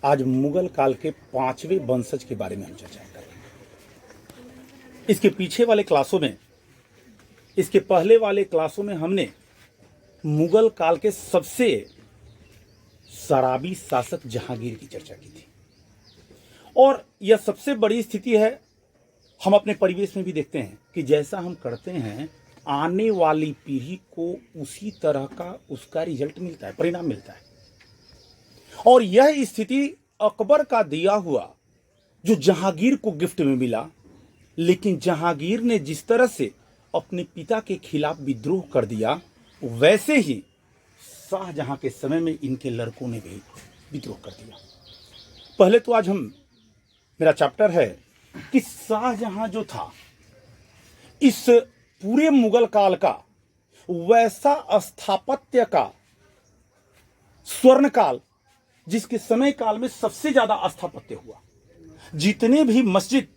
आज मुगल काल के 5वें वंशज के बारे में हम चर्चा कर रहे हैं। इसके पीछे वाले क्लासों में, इसके पहले वाले क्लासों में हमने मुगल काल के सबसे शराबी शासक जहांगीर की चर्चा की थी और यह सबसे बड़ी स्थिति है। हम अपने परिवेश में भी देखते हैं कि जैसा हम करते हैं आने वाली पीढ़ी को उसी तरह का उसका रिजल्ट मिलता है, परिणाम मिलता है। और यह स्थिति अकबर का दिया हुआ जो जहांगीर को गिफ्ट में मिला, लेकिन जहांगीर ने जिस तरह से अपने पिता के खिलाफ विद्रोह कर दिया, वैसे ही शाहजहां के समय में इनके लड़कों ने भी विद्रोह कर दिया। पहले तो आज मेरा चैप्टर है कि शाहजहां जो था इस पूरे मुगल काल का वैसा स्थापत्य का स्वर्ण काल जिसके समय काल में सबसे ज्यादा स्थापत्य हुआ। जितने भी मस्जिद,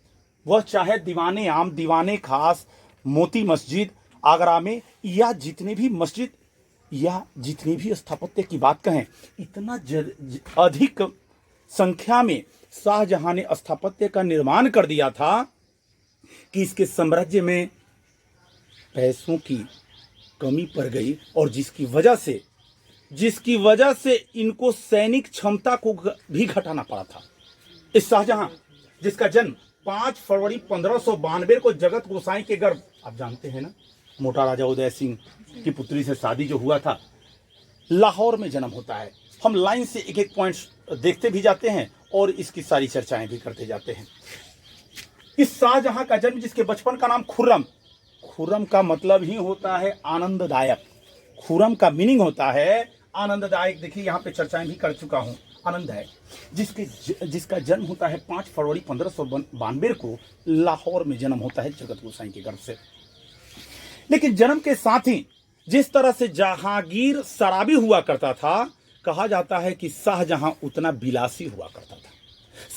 वह चाहे दीवाने आम, दीवाने खास, मोती मस्जिद आगरा में, या जितने भी मस्जिद या जितने भी स्थापत्य की बात कहें, इतना अधिक संख्या में शाहजहां ने स्थापत्य का निर्माण कर दिया था कि इसके साम्राज्य में पैसों की कमी पड़ गई और जिसकी वजह से इनको सैनिक क्षमता को भी घटाना पड़ा था। इस शाहजहां जिसका जन्म 5 फरवरी 1592 को जगत गोसाई के गर्भ, आप जानते हैं ना, मोटा राजा उदय सिंह की पुत्री से शादी जो हुआ था, लाहौर में जन्म होता है। हम लाइन से एक एक पॉइंट्स देखते भी जाते हैं और इसकी सारी चर्चाएं भी करते जाते हैं। इस शाहजहां का जन्म, जिसके बचपन का नाम खुर्रम का मतलब ही होता है आनंददायक। खुर्रम का मीनिंग होता है आनंददायक। देखिए यहाँ पे चर्चाएं भी कर चुका हूं, आनंददायक, जिसका जन्म होता है 5 फरवरी 1592 को लाहौर में जन्म होता है जगत गोसाई के गर्भ से। लेकिन जन्म के साथ ही जिस तरह से जहांगीर शराबी हुआ करता था, कहा जाता है कि शाहजहां उतना बिलासी हुआ करता था।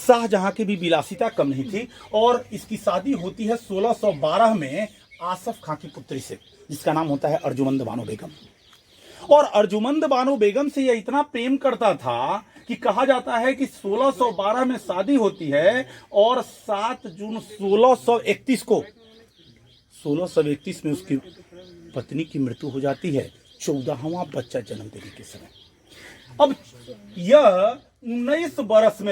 शाहजहां की भी बिलासिता कम नहीं थी और इसकी शादी होती है 1612 में आसफ खां की पुत्री से, जिसका नाम होता है अर्जुमंद बानो बेगम। और अर्जुमंद बानो बेगम से यह इतना प्रेम करता था कि कहा जाता है कि 1612 में शादी होती है और 7 जून 1631 में उसकी पत्नी की मृत्यु हो जाती है 14वां बच्चा जन्म देने के समय। अब यह 19 बरस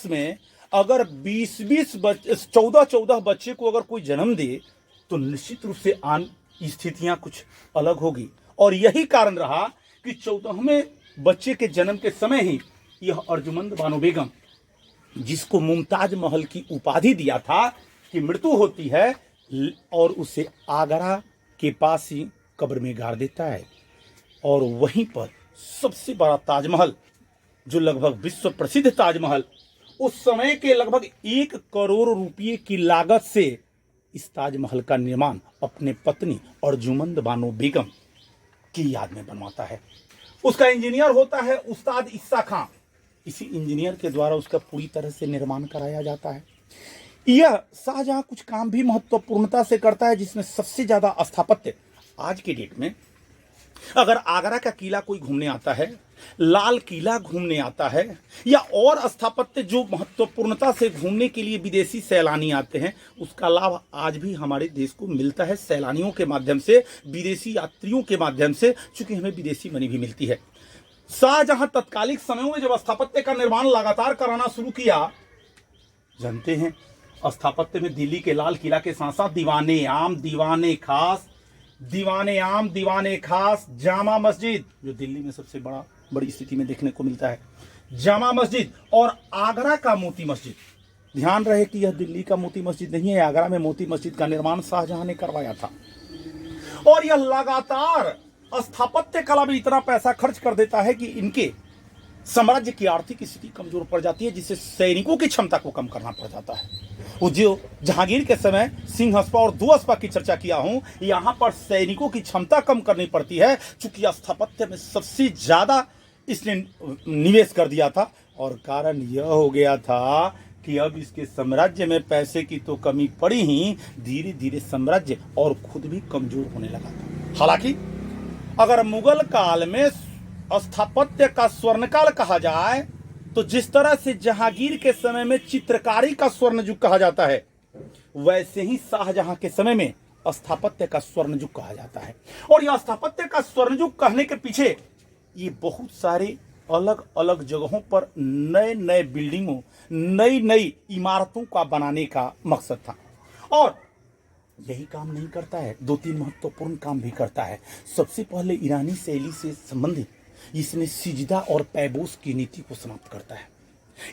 में अगर 14 बच्चे को अगर कोई जन्म दे तो निश्चित रूप से स्थितियां कुछ अलग होगी। और यही कारण रहा कि 14वें बच्चे के जन्म के समय ही यह अर्जुमंद बानो बेगम, जिसको मुमताज महल की उपाधि दिया था, की मृत्यु होती है और उसे आगरा के पास ही कब्र में गाड़ देता है। और वहीं पर सबसे बड़ा ताजमहल, जो लगभग विश्व प्रसिद्ध ताजमहल, उस समय के लगभग 1 करोड़ रुपये की लागत से इस ताजमहल का निर्माण अपने पत्नी अर्जुमंद बानो बेगम की याद में बनवाता है। उसका इंजीनियर होता है उस्ताद इस्सा खां। इसी इंजीनियर के द्वारा उसका पूरी तरह से निर्माण कराया जाता है। यह शाहजहां कुछ काम भी महत्वपूर्णता से करता है, जिसमें सबसे ज्यादा स्थापत्य आज के डेट में, अगर आगरा का किला कोई घूमने आता है, लाल किला घूमने आता है, या और स्थापत्य जो महत्वपूर्णता से घूमने के लिए विदेशी सैलानी आते हैं, उसका लाभ आज भी हमारे देश को मिलता है सैलानियों के माध्यम से, विदेशी यात्रियों के माध्यम से, चूंकि हमें विदेशी मनी भी मिलती है। शाहजहां तत्कालिक समयों में जब स्थापत्य का निर्माण लगातार कराना शुरू किया, जानते हैं, स्थापत्य में दिल्ली के लाल किला के साथ साथ दीवाने आम, दीवाने खास, जामा मस्जिद, जो दिल्ली में सबसे बड़ी स्थिति में देखने को मिलता है, जामा मस्जिद, और आगरा का मोती मस्जिद। ध्यान रहे कि यह दिल्ली का मोती मस्जिद नहीं है, आगरा में मोती मस्जिद का निर्माण शाहजहां ने करवाया था। और यह लगातार स्थापत्य कला में इतना पैसा खर्च कर देता है कि इनके साम्राज्य की आर्थिक स्थिति कमजोर पड़ जाती है, जिससे सैनिकों की क्षमता को कम करना पड़ जाता है। वो जो जहांगीर के समय सिंह अस्पा और दो अस्पा की चर्चा किया हूं, यहां पर सैनिकों की क्षमता कम करनी पड़ती है, चूंकि स्थापत्य में सबसे ज्यादा इसने निवेश कर दिया था। और कारण यह हो गया था कि अब इसके साम्राज्य में पैसे की तो कमी पड़ी ही, धीरे धीरे साम्राज्य और खुद भी कमजोर होने लगा था। हालांकि अगर मुगल काल में स्थापत्य का स्वर्णकाल कहा जाए तो जिस तरह से जहांगीर के समय में चित्रकारी का स्वर्ण युग कहा जाता है, वैसे ही शाहजहां के समय में स्थापत्य का स्वर्ण युग कहा जाता है। और यह स्थापत्य का स्वर्ण युग कहने के पीछे ये बहुत सारे अलग अलग जगहों पर नए नए बिल्डिंगों, नई नई इमारतों का बनाने का मकसद था। और यही काम नहीं करता है, दो तीन महत्वपूर्ण काम भी करता है। सबसे पहले ईरानी शैली से संबंधित इसने सिजदा और पैबोस की नीति को समाप्त करता है।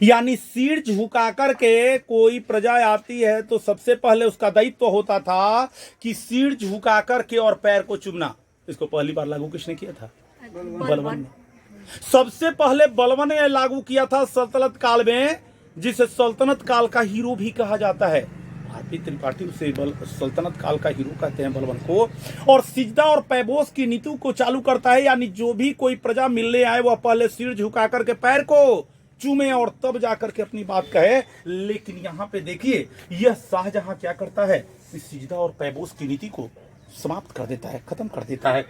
यानी सिर झुका करके कोई प्रजा आती है तो सबसे पहले उसका दायित्व होता था कि सिर झुका करके और पैर को चूमना। इसको पहली बार लागू किसने किया था? बलबन ने। सबसे पहले बलबन ने लागू किया था सल्तनत काल में, जिसे सल्तनत काल का हीरो भी कहा जाता है। भारतीय त्रिपाठी उसे सल्तनत काल का हीरो कहते हैं बलबन को। और सिजदा और पैबोस की नीति को चालू करता है, यानी जो भी कोई प्रजा मिलने आए वह पहले सिर झुका करके पैर को चूमे और तब जाकर के अपनी बात कहे। लेकिन यहाँ पे देखिए यह शाहजहां क्या करता है, इस सिजदा और पैबोस की नीति को समाप्त कर देता है, खत्म कर देता है।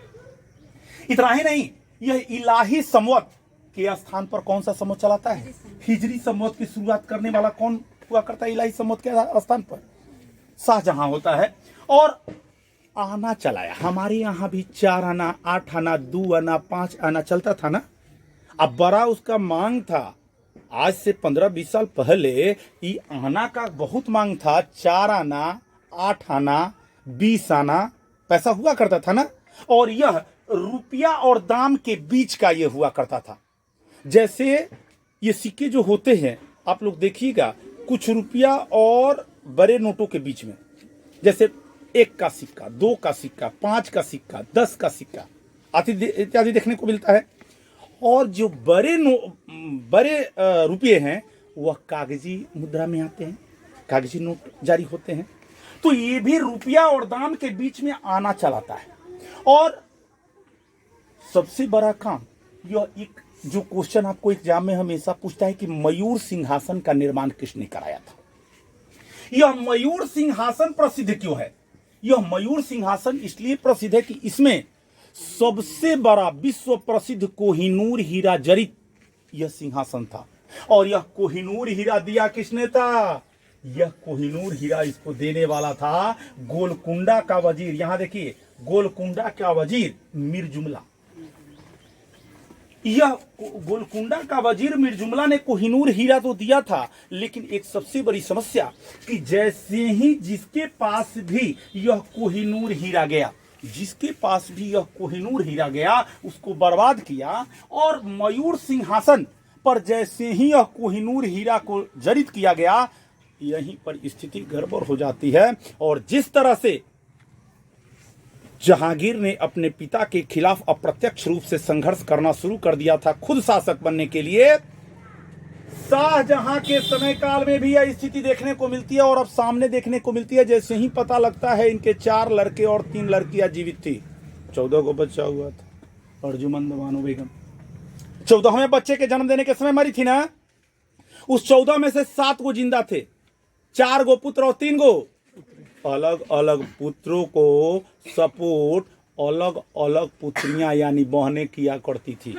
इतना ही नहीं, यह इलाही संवत के स्थान पर कौन सा संवत चलाता है? हिजरी संवत की शुरुआत करने वाला कौन हुआ करता है इलाही संवत के स्थान पर? शाहजहां होता है। और आना चलाया, हमारे यहाँ भी 4 आना, 8 आना, 2 आना, 5 आना चलता था ना। अब बड़ा उसका मांग था। आज से 15-20 साल पहले ये आना का बहुत मांग था। 4 आना, 8 आना, 20 आना पैसा हुआ करता था ना। और यह रुपया और दाम के बीच का यह हुआ करता था। जैसे ये सिक्के जो होते हैं आप लोग देखिएगा, कुछ रुपया और बड़े नोटों के बीच में, जैसे 1 का सिक्का, 2 का सिक्का, 5 का सिक्का, 10 का सिक्का इत्यादि देखने को मिलता है। और जो बड़े रुपये हैं वह कागजी मुद्रा में आते हैं, कागजी नोट जारी होते हैं। तो ये भी रुपया और दाम के बीच में आना चलाता है। और सबसे बड़ा काम यह एक जो क्वेश्चन आपको एग्जाम में हमेशा पूछता है कि मयूर सिंहासन का निर्माण किसने कराया था? यह मयूर सिंहासन प्रसिद्ध क्यों है? यह मयूर सिंहासन इसलिए प्रसिद्ध है कि इसमें सबसे बड़ा विश्व प्रसिद्ध कोहिनूर हीरा जड़ित यह सिंहासन था। और यह कोहिनूर हीरा दिया किसने था? यह कोहिनूर हीरा इसको देने वाला था गोलकुंडा का वजीर। यहां देखिए, गोलकुंडा का वजीर मीर जुमला। यह गोलकुंडा का वजीर मीर जुमला ने कोहिनूर हीरा तो दिया था, लेकिन एक सबसे बड़ी समस्या कि जैसे ही जिसके पास भी यह कोहिनूर हीरा गया, जिसके पास भी यह कोहिनूर हीरा गया उसको बर्बाद किया। और मयूर सिंहासन पर जैसे ही यह कोहिनूर हीरा को जड़ित किया गया, यहीं पर स्थिति गड़बड़ हो जाती है। और जिस तरह से जहांगीर ने अपने पिता के खिलाफ अप्रत्यक्ष रूप से संघर्ष करना शुरू कर दिया था खुद शासक बनने के लिए, शाहजहां के समय काल में भी यह स्थिति देखने को मिलती है। और अब सामने देखने को मिलती है। जैसे ही पता लगता है इनके 4 लड़के और 3 लड़कियां जीवित थी, 14 को बच्चा हुआ था। अर्जुमंद बानो बेगम 14वें बच्चे के जन्म देने के समय मरी थी ना। उस 14 में से 7 को जिंदा थे, 4 गो पुत्र और 3 गो अलग अलग पुत्रों को सपोर्ट अलग अलग पुत्रियां यानी बहनें किया करती थी।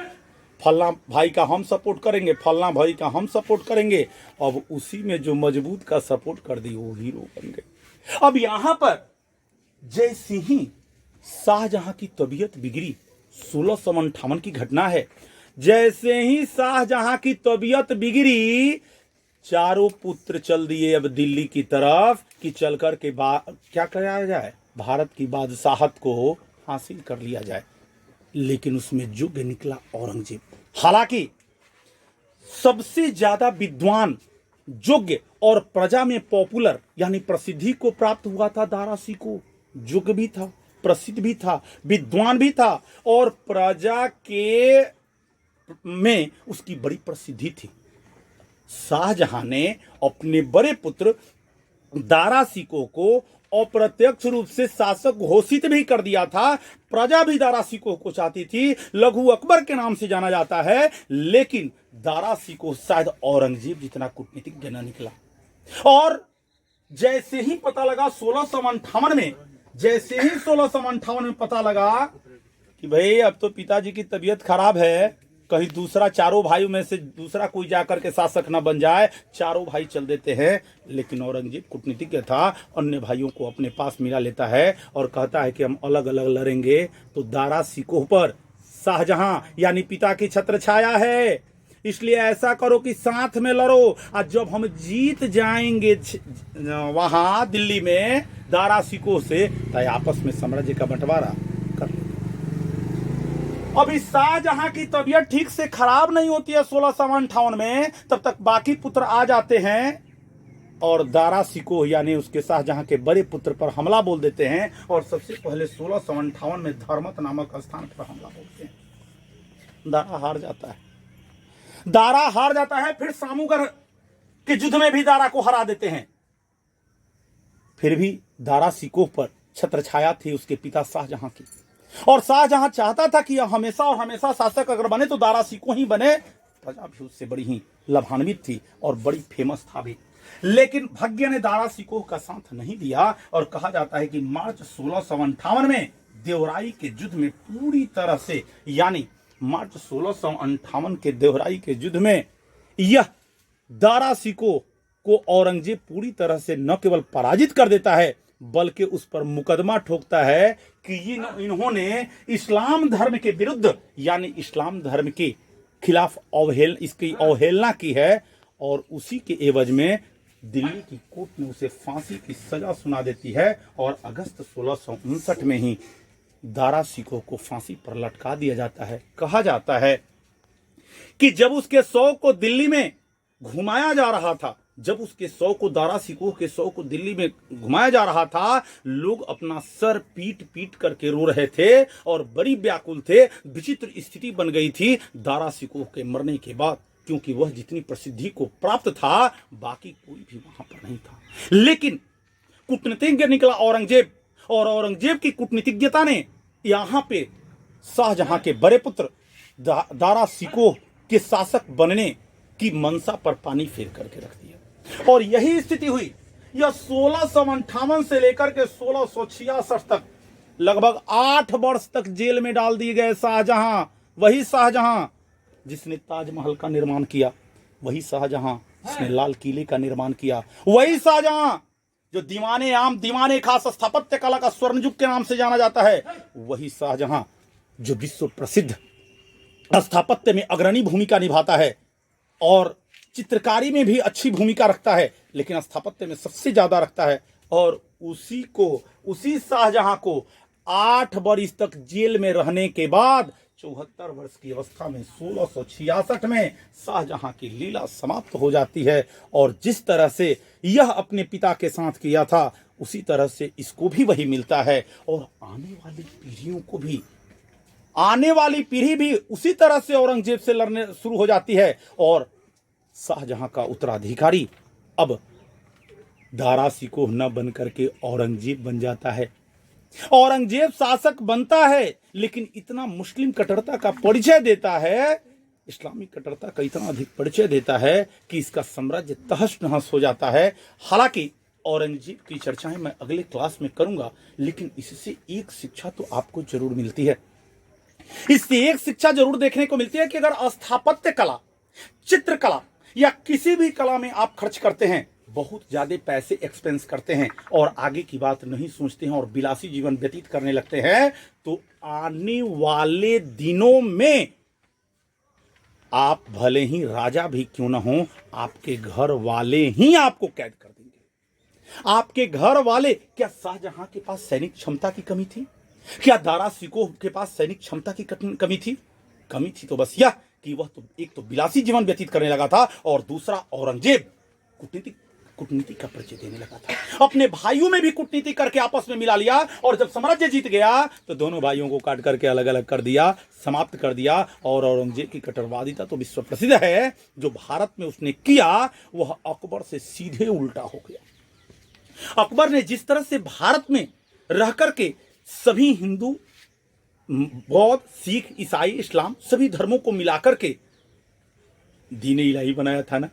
फलना भाई का हम सपोर्ट करेंगे, फलना भाई का हम सपोर्ट करेंगे। अब उसी में जो मजबूत का सपोर्ट कर दी वो हीरो बन गए। अब यहां पर जैसे ही शाहजहां की तबीयत बिगड़ी, 1658 की घटना है। जैसे ही शाहजहां की तबीयत बिगड़ी, चारों पुत्र चल दिए अब दिल्ली की तरफ कि चलकर के क्या कराया जाए, भारत की बादशाहत को हासिल कर लिया जाए। लेकिन उसमें युग निकला औरंगजेब। हालांकि सबसे ज्यादा विद्वान, योग्य और प्रजा में पॉपुलर यानी प्रसिद्धि को प्राप्त हुआ था दारा सिकोह। योग्य भी था, प्रसिद्ध भी था, विद्वान भी था और प्रजा के में उसकी बड़ी प्रसिद्धि थी। शाहजहां ने अपने बड़े पुत्र दारा सिकोह को अप्रत्यक्ष रूप से शासक घोषित भी कर दिया था। प्रजा भी दारा सिकोह को चाहती थी, लघु अकबर के नाम से जाना जाता है। लेकिन दारा सिकोह शायद औरंगजेब जितना कूटनीतिज्ञ न निकला। और जैसे ही पता लगा 1658 में, जैसे ही 1658 में पता लगा कि भाई अब तो पिताजी की तबीयत खराब है, कहीं दूसरा चारों भाइयों में से दूसरा कोई जाकर के शासक न बन जाए, चारों भाई चल देते हैं। लेकिन औरंगजेब कूटनीतिज्ञ था, अन्य भाइयों को अपने पास मिला लेता है और कहता है कि हम अलग अलग लड़ेंगे तो दारा सिकोह पर शाहजहां यानी पिता की छत्र छाया है, इसलिए ऐसा करो कि साथ में लड़ो, और जब हम जीत जाएंगे वहां दिल्ली में दारा सिकोह से, तो आपस में साम्राज्य का बंटवारा कर लेंगे। अब इस शाहजहां की तबीयत ठीक से खराब नहीं होती है 1658 में, तब तक बाकी पुत्र आ जाते हैं और दारा सिकोह यानी उसके शाहजहां के बड़े पुत्र पर हमला बोल देते हैं, और सबसे पहले 1658 में धर्मत नामक स्थान पर हमला बोलते हैं। दारा हार जाता है, दारा हार जाता है। फिर सामूगढ़ के युद्ध में भी दारा को हरा देते हैं। फिर भी दारा सिकोह पर छत्र छाया थी उसके पिता शाहजहां की, और शाहजहां चाहता था कि हमेशा और हमेशा शासक अगर बने तो दारा सिकोह ही बने। प्रजा भी उससे बड़ी ही लाभान्वित थी और बड़ी फेमस था भी। लेकिन भाग्य ने दारा सिकोह का साथ नहीं दिया, और कहा जाता है कि मार्च 1658 में देवराई के युद्ध में पूरी तरह से, यानी मार्च 1658 के देवराई के युद्ध में यह दारा सिकोह को औरंगजेब पूरी तरह से न केवल पराजित कर देता है, बल्कि उस पर मुकदमा ठोकता है कि इन्होंने इस्लाम धर्म के विरुद्ध यानी इस्लाम धर्म के खिलाफ इसकी अवहेलना की है, और उसी के एवज में दिल्ली की कोर्ट ने उसे फांसी की सजा सुना देती है, और अगस्त 1659 में ही दारा सिकोह को फांसी पर लटका दिया जाता है। कहा जाता है कि जब उसके शव को दिल्ली में घुमाया जा रहा था, जब उसके शव को दारा सिकोह के शव को दिल्ली में घुमाया जा रहा था, लोग अपना सर पीट पीट करके रो रहे थे और बड़ी व्याकुल थे। विचित्र स्थिति बन गई थी दारा सिकोह के मरने के बाद, क्योंकि वह जितनी प्रसिद्धि को प्राप्त था बाकी कोई भी वहां पर नहीं था। लेकिन कूटनीतिज्ञ निकला औरंगजेब, और औरंगजेब की कूटनीतिज्ञता ने यहां पे शाहजहां के बड़े पुत्र दारा सिकोह के शासक बनने की मनसा पर पानी फेर करके रख दिया, और यही स्थिति हुई। यह 1658 से लेकर के 1666 तक लगभग 8 वर्ष तक जेल में डाल दिए गए शाहजहां। वही शाहजहां जिसने ताजमहल का निर्माण किया, वही शाहजहां जिसने लाल किले का निर्माण किया, वही शाहजहां जो दीवाने आम दीवाने खास स्थापत्य कला का स्वर्णयुग के नाम से जाना जाता है, वही शाहजहां जो विश्व प्रसिद्ध स्थापत्य में अग्रणी भूमिका निभाता है और चित्रकारी में भी अच्छी भूमिका रखता है, लेकिन स्थापत्य में सबसे ज्यादा रखता है। और उसी शाहजहां को 8 वर्ष तक जेल में रहने के बाद 74 वर्ष की अवस्था में 1666 में शाहजहां की लीला समाप्त हो जाती है, और जिस तरह से यह अपने पिता के साथ किया था उसी तरह से इसको भी वही मिलता है, और आने वाली पीढ़ी भी उसी तरह से औरंगजेब से लड़ने शुरू हो जाती है, और शाहजहां का उत्तराधिकारी अब दारा सिकोह न बन करके औरंगजेब बन जाता है। औरंगजेब शासक बनता है, लेकिन इतना मुस्लिम कट्टरता का परिचय देता है, इस्लामी कट्टरता का इतना अधिक परिचय देता है कि इसका साम्राज्य तहस नहस हो जाता है। हालांकि औरंगजेब की चर्चाएं मैं अगले क्लास में करूंगा, लेकिन इससे एक शिक्षा तो आपको जरूर मिलती है। इससे एक शिक्षा जरूर देखने को मिलती है कि अगर स्थापत्य कला, चित्रकला या किसी भी कला में आप खर्च करते हैं, बहुत ज्यादा पैसे एक्सपेंस करते हैं और आगे की बात नहीं सोचते हैं और विलासी जीवन व्यतीत करने लगते हैं, तो आने वाले दिनों में आप भले ही राजा भी क्यों ना हो, आपके घर वाले ही आपको कैद कर देंगे। आपके घर वाले, क्या शाहजहां के पास सैनिक क्षमता की कमी थी? क्या दारा सिकोह के पास सैनिक क्षमता की कमी थी? कमी थी तो बस यह कि वह तो एक तो विलासी जीवन व्यतीत करने लगा था, और दूसरा औरंगजेब कूटनीति का परिचय देने लगा था। अपने भाइयों में भी कूटनीति करके आपस में मिला लिया, और जब साम्राज्य जीत गया तो दोनों भाइयों को काट करके अलग अलग कर दिया, समाप्त कर दिया। और औरंगजेब की कट्टरवादिता तो विश्व प्रसिद्ध है। जो भारत में उसने किया वह अकबर से सीधे उल्टा हो गया। अकबर ने जिस तरह से भारत में रह करके सभी हिंदू, बौद्ध, सिख, ईसाई, इस्लाम सभी धर्मों को मिलाकर के दीन इलाही बनाया था ना,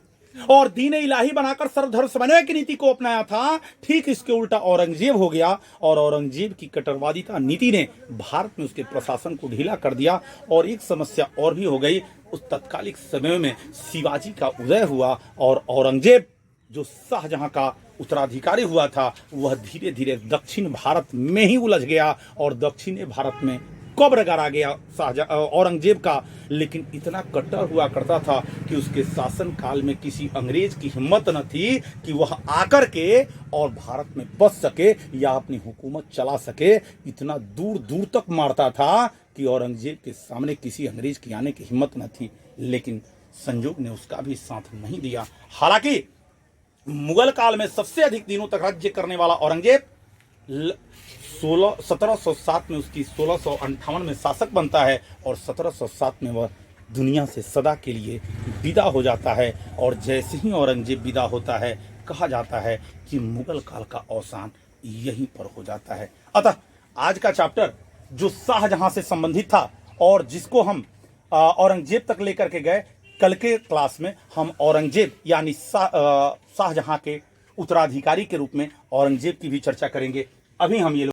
और दीन इलाही बनाकर सर्वधर्म समन्वय की नीति को अपनाया था। ठीक इसके उल्टा औरंगजेब हो गया और औरंगजेब की कट्टरवादिता नीति ने भारत में उसके प्रशासन को ढीला कर दिया। और एक समस्या और भी हो गई, उस तत्कालिक समय में शिवाजी का उदय हुआ और औरंगजेब जो शाहजहां का उत्तराधिकारी हुआ था वह धीरे धीरे दक्षिण भारत में ही उलझ गया और दक्षिणी भारत में कब्र गाड़ा गया औरंगजेब का। लेकिन इतना कट्टर हुआ करता था कि उसके शासन काल में किसी अंग्रेज की हिम्मत न थी कि वह आकर के और भारत में बस सके या अपनी हुकूमत चला सके। इतना दूर दूर तक मारता था कि औरंगजेब के सामने किसी अंग्रेज की आने की हिम्मत न थी। लेकिन संयोग ने उसका भी साथ नहीं दिया। हालांकि मुगल काल में सबसे अधिक दिनों तक राज्य करने वाला औरंगजेब 1707 में उसकी 1658 में शासक बनता है और 1707 में वह दुनिया से सदा के लिए विदा हो जाता है। और जैसे ही औरंगजेब विदा होता है कहा जाता है कि मुगल काल का अवसान यहीं पर हो जाता है। अतः आज का चैप्टर जो शाहजहां से संबंधित था और जिसको हम औरंगजेब तक लेकर के गए, कल के क्लास में हम औरंगजेब यानी शाहजहां के उत्तराधिकारी के रूप में औरंगजेब की भी चर्चा करेंगे। अभी हम ये